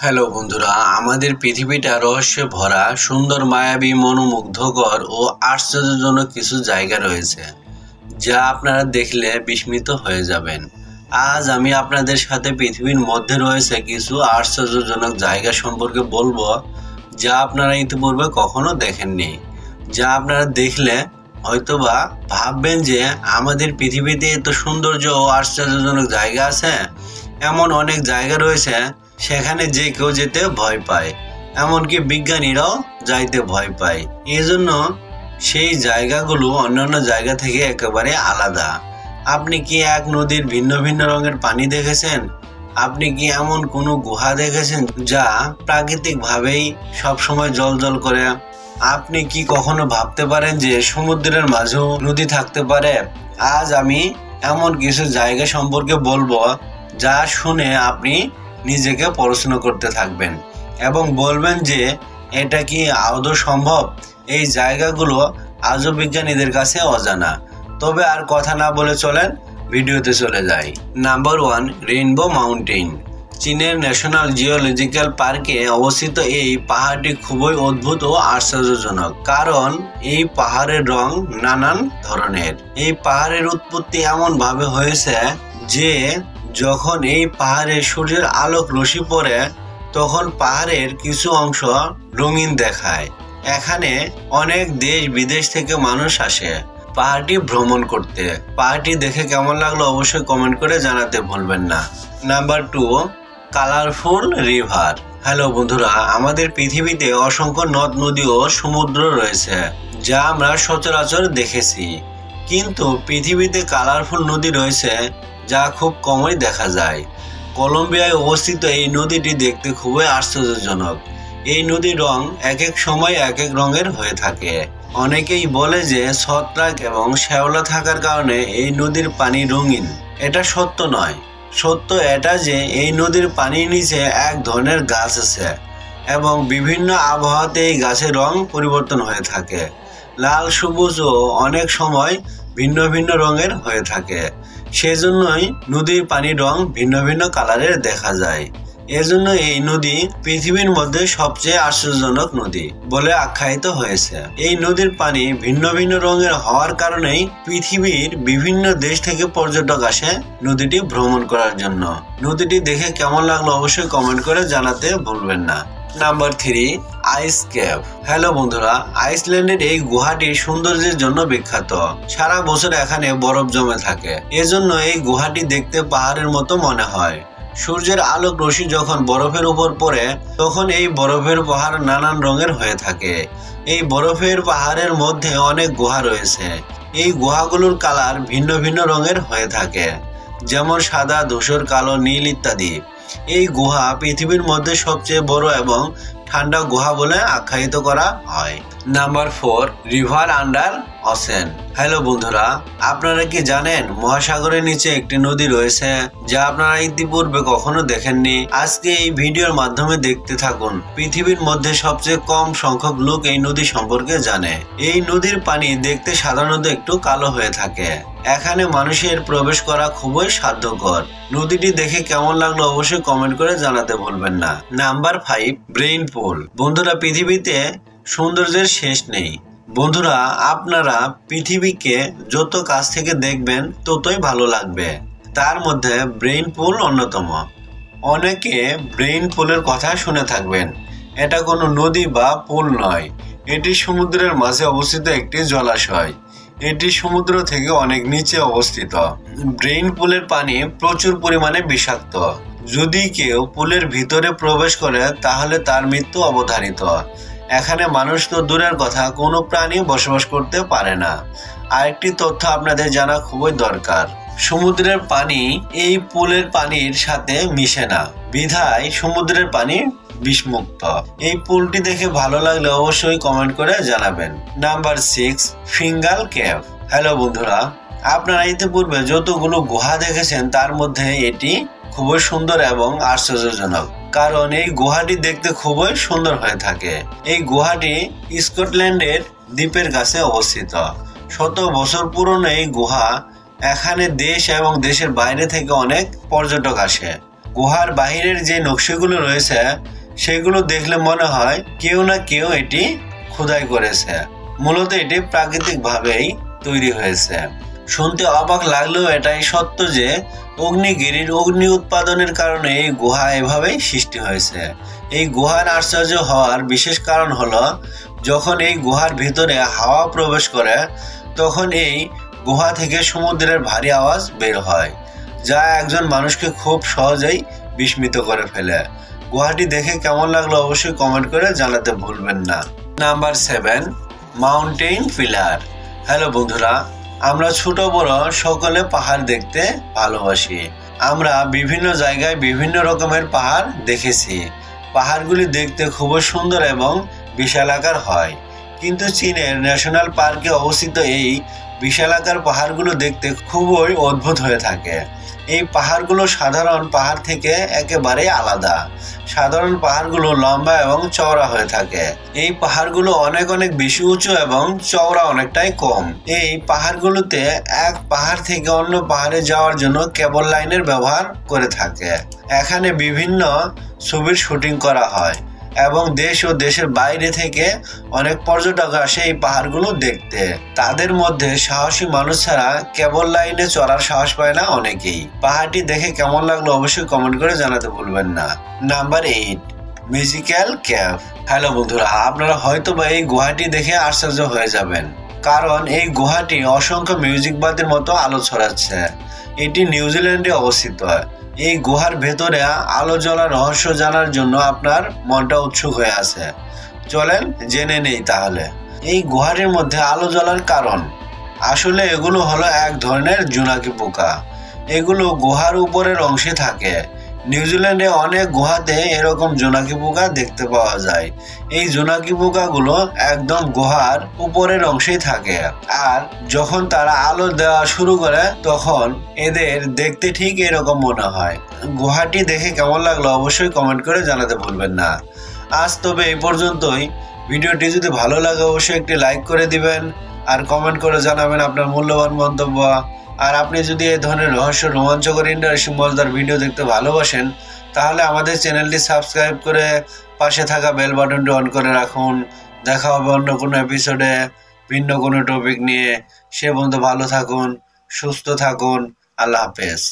Hello বন্ধুরা, আমাদের পৃথিবীটা রহস্যে ভরা, সুন্দর, মায়াবী, মনোমুগ্ধকর ও আশ্চর্যজনক কিছু জায়গা রয়েছে যা আপনারা দেখলে বিস্মিত হয়ে যাবেন। আজ আমি আপনাদের সাথে পৃথিবীর মধ্যে রয়েছে কিছু আশ্চর্যজনক জায়গা সম্পর্কে বলবো যা আপনারা ইতিপূর্বে কখনো দেখেননি, যা আপনারা দেখলে হয়তোবা ভাববেন যে আমাদের পৃথিবীতে এত সৌন্দর্য ও আশ্চর্যজনক জায়গা আছে। এমন অনেক জায়গা রয়েছে সেখানে যে কেউ যেতে ভয় পায়, এমনকি বিজ্ঞানীরাও যাইতে ভয় পায়। এজন্য সেই জায়গাগুলো অন্যান্য জায়গা থেকে একেবারে আলাদা। আপনি কি এক নদীর ভিন্ন ভিন্ন রঙের পানি দেখেছেন? আপনি কি এমন কোনো গুহা দেখেছেন যা প্রাকৃতিকভাবেই সবসময় জ্বলজ্বল করে? আপনি কি কখনো ভাবতে পারেন যে সমুদ্রের মাঝেও নদী থাকতে পারে? আজ আমি এমন কিছু জায়গা সম্পর্কে বলবো যা শুনে আপনি নিজেকে প্রশ্ন করতে থাকবেন এবং বলবেন যে এটা কি আদৌ সম্ভব। এই জায়গাগুলো আজও বিজ্ঞানীদের কাছে অজানা। তবে আর কথা না বলে চলেন ভিডিওতে চলে যাই। Number 1, rainbow mountain. চীনের ন্যাশনাল জিওলজিক্যাল পার্কে অবস্থিত এই পাহাড়টি খুবই অদ্ভুত ও আশ্চর্যজনক, কারণ এই পাহাড়ের রং নানান ধরনের। এই পাহাড়ের উৎপত্তি এমন ভাবে হয়েছে যে যখন এই পাহাড়ে সূর্যের আলোক রশ্মি পড়ে তখন পাহাড়ের কিছু অংশ রঙিন দেখায়। এখানে অনেক দেশ বিদেশ থেকে মানুষ আসে পাহাড়টি ভ্রমণ করতে। পাহাড়টি দেখে কেমন লাগলো অবশ্যই কমেন্ট করে জানাতে ভুলবেন না। Number 2, colourful river. হ্যালো বন্ধুরা, আমাদের পৃথিবীতে অসংখ্য নদ নদী ও সমুদ্র রয়েছে যা আমরা সচরাচর দেখেছি, কিন্তু পৃথিবীতে কালারফুল নদী রয়েছে যা খুব কমই দেখা যায়। কলম্বিয়ায় অবস্থিত এই নদীটি দেখতে খুবই আশ্চর্যজনক। এই নদীর রং এক এক সময় এক এক রঙের হয়ে থাকে। অনেকেই বলে যে ছত্রাক এবং শ্যাওলা থাকার কারণে এই নদীর পানি রঙিন। এটা সত্য নয়। সত্য এটা যে এই নদীর পানির নিচে এক ধরনের গাছ আছে এবং বিভিন্ন আবহাওয়াতে এই গাছের রং পরিবর্তন হয়ে থাকে। লাল, সবুজ ও অনেক সময় ভিন্ন ভিন্ন রঙের হয়ে থাকে। সেজন্যই নদীর পানির রং ভিন্ন ভিন্ন কালারের দেখা যায়। এজন্য এই নদী পৃথিবীর মধ্যে সবচেয়ে আশ্চর্যজনক নদী বলে আখ্যায়িত হয়েছে। এই নদীর পানি ভিন্ন ভিন্ন রঙের হওয়ার কারণেই পৃথিবীর বিভিন্ন দেশ থেকে পর্যটক আসে নদীটি ভ্রমণ করার জন্য। নদীটি দেখে কেমন লাগলো অবশ্যই কমেন্ট করে জানাতে ভুলবেন না। নাম্বার 3, আইস কেভ। হ্যালো বন্ধুরা, আইসল্যান্ডের এই গুহাটি সৌন্দর্যের জন্য বিখ্যাত। সারা বছর এখানে বরফ জমে থাকে, এজন্য এই গুহাটি দেখতে পাহাড়ের মতো মনে হয়। সূর্যের আলোক রশ্মি যখন বরফের উপর পড়ে তখন এই বরফের পাহাড় নানান রঙের হয়ে থাকে। এই বরফের পাহাড়ের মধ্যে অনেক গুহা রয়েছে। এই গুহাগুলোর কালার ভিন্ন ভিন্ন রঙের হয়ে থাকে, যেমন সাদা, ধূসর, কালো, নীল ইত্যাদি। এই গুহা পৃথিবীর মধ্যে সবচেয়ে বড় এবং ঠান্ডা গুহা বলে আখ্যায়িত করা হয়। Number 4, river under ocean. Hello বন্ধুরা, আপনারা কি জানেন মহাসাগরের নিচে একটি নদী রয়েছে যা আপনারা ইতিপূর্বে কখনো দেখেননি? আজকে এই ভিডিওর মাধ্যমে দেখতে থাকুন। পৃথিবীর মধ্যে সবচেয়ে কম সংখ্যক লোক এই নদী সম্পর্কে জানে। এই নদীর পানি দেখতে সাধারণত একটু কালো হয়ে থাকে। এখানে মানুষের প্রবেশ করা খুবই সাধ্যকর। নদীটি দেখে কেমন লাগলো অবশ্যই কমেন্ট করে জানাতে ভুলবেন না। নাম্বার 5, ব্রেইন পুল। বন্ধুরা, পৃথিবীতে সৌন্দর্যের শেষ নেই। বন্ধুরা, আপনারা পৃথিবীকে যত কাছ থেকে দেখবেন ততই ভালো লাগবে। তার মধ্যে ব্রেইন পুল অন্যতম। অনেকে ব্রেইন পুলের কথা শুনে থাকবেন। এটা কোনো নদী বা পুল নয়, এটি সমুদ্রের মাঝে অবস্থিত একটি জলাশয়। এটি সমুদ্র থেকে অনেক নিচে অবস্থিত। ব্রেইন পুলের পানি প্রচুর পরিমাণে বিষাক্ত। যদি কেউ পুলের ভিতরে প্রবেশ করে তাহলে তার মৃত্যু অবধারিত। এখানে মানুষ তো দূরের কথা, কোনো প্রাণী বসবাস করতে পারে না। আরেকটি তথ্য আপনাদের জানা খুবই দরকার, সমুদ্রের পানি এই পুলের পানির সাথে মিশে না, বিধায় সমুদ্রের পানি বিষমুক্ত। এই পুলটি দেখে ভালো লাগলে অবশ্যই কমেন্ট করে জানাবেন। Number 6, ফিঙ্গাল cave. হ্যালো বন্ধুরা, আপনারা ইতিপূর্বে যতগুলো গুহা দেখেছেন তার মধ্যে এটি খুবই সুন্দর এবং আশ্চর্যজনক, কারণ এই গুহাটি দেখতে খুবই সুন্দর হয়ে থাকে। এই গুহাটি স্কটল্যান্ডের দ্বীপের কাছে অবস্থিত। শত বছর পুরনো এই গুহা। এখানে দেশ এবং দেশের বাইরে থেকে অনেক পর্যটক আসে। গুহার বাহিরের যে নকশাগুলো রয়েছে সেগুলো দেখলে মনে হয় কেউ না কেউ এটি খোদাই করেছে। মূলত এটি প্রাকৃতিকভাবেই তৈরি হয়েছে। শুনতে অবাক লাগলেও এটাই সত্য যে অগ্নিগিরির অগ্নি উৎপাদনের কারণে এই গুহা এভাবেই সৃষ্টি হয়েছে। এই গুহার আশ্চর্য হওয়ার বিশেষ কারণ হলো যখন এই গুহার ভিতরে হাওয়া প্রবেশ করে তখন এই গুহা থেকে সমুদ্রের ভারী আওয়াজ বের হয়, যা একজন মানুষকে খুব সহজেই বিস্মিত করে ফেলে। গুহাটি দেখে কেমন লাগলো অবশ্যই কমেন্ট করে জানাতে ভুলবেন না। Number 7, mountain pillar. হ্যালো বন্ধুরা, আমরা ছোট বড় সকলে পাহাড় দেখতে ভালোবাসি। আমরা বিভিন্ন জায়গায় বিভিন্ন রকমের পাহাড় দেখেছি। পাহাড়গুলি দেখতে খুব সুন্দর এবং বিশালাকার হয়, কিন্তু চীনের ন্যাশনাল পার্কে অবস্থিত এই বিশালাকার পাহাড়গুলো দেখতে খুবই অদ্ভুত হয়ে থাকে। এই পাহাড়গুলো সাধারণ পাহাড় থেকে একেবারে আলাদা। সাধারণ পাহাড়গুলো লম্বা এবং চওড়া হয়ে থাকে। এই পাহাড়গুলো অনেক অনেক বেশি উঁচু এবং চওড়া অনেকটাই কম। এই পাহাড়গুলোতে এক পাহাড় থেকে অন্য পাহাড়ে যাওয়ার জন্য কেবল লাইনের ব্যবহার করে থাকে। এখানে বিভিন্ন ছবির শুটিং করা হয় এবং দেশ ও দেশের বাইরে থেকে অনেক পর্যটক আসে এই পাহাড়গুলো দেখতে। তাদের মধ্যে সাহসী মানুষ ছাড়া কেবল লাইনে চড়ার সাহস পায় না অনেকেই। পাহাড়টি দেখে কেমন লাগলো অবশ্যই কমেন্ট করে জানাতে ভুলবেন না। Number 8, musical ক্যাভ। হ্যালো বন্ধুরা, আপনারা হয়তো বা এই গুহাটি দেখে আশ্চর্য হয়ে যাবেন, কারণ এই গুহাটি অসংখ্য মিউজিক বাদের মতো আলো ছড়াচ্ছে। এটি নিউজিল্যান্ডে অবস্থিত। এই গুহার ভেতরে আলো জ্বলার রহস্য জানার জন্য আপনার মনটা উৎসুক হয়ে আছে। চলেন জেনে নেই তাহলে এই গুহাটির মধ্যে আলো জ্বলার কারণ। আসলে এগুলো হলো এক ধরনের জোনাকি পোকা। এগুলো গুহার উপরের অংশে থাকে। নিউজিল্যান্ডে অনেক গুহাতে এরকম জোনাকি পোকা দেখতে পাওয়া যায়। এই জোনাকি পোকাগুলো একদম গুহার উপরের অংশেই থাকে, আর যখন তারা আলো দেওয়া শুরু করে তখন এদের দেখতে ঠিক এরকম মনে হয়। গুহাটি দেখে কেমন লাগলো অবশ্যই কমেন্ট করে জানাতে ভুলবেন না। আজ তবে এই পর্যন্তই। ভিডিওটি যদি ভালো লাগে অবশ্যই একটি লাইক করে দিবেন আর কমেন্ট করে জানাবেন আপনার মূল্যবান মন্তব্য। আর আপনি যদি এই ধরনের রহস্য, রোমাঞ্চকর, ইন্টারেস্টিং, মজাদার ভিডিও দেখতে ভালোবাসেন তাহলে আমাদের চ্যানেলটি সাবস্ক্রাইব করে পাশে থাকা বেল বাটনটি অন করে রাখুন। দেখা হবে অন্য কোনো এপিসোডে ভিন্ন কোনো টপিক নিয়ে। সে পর্যন্ত ভালো থাকুন, সুস্থ থাকুন। আল্লাহ হাফেজ।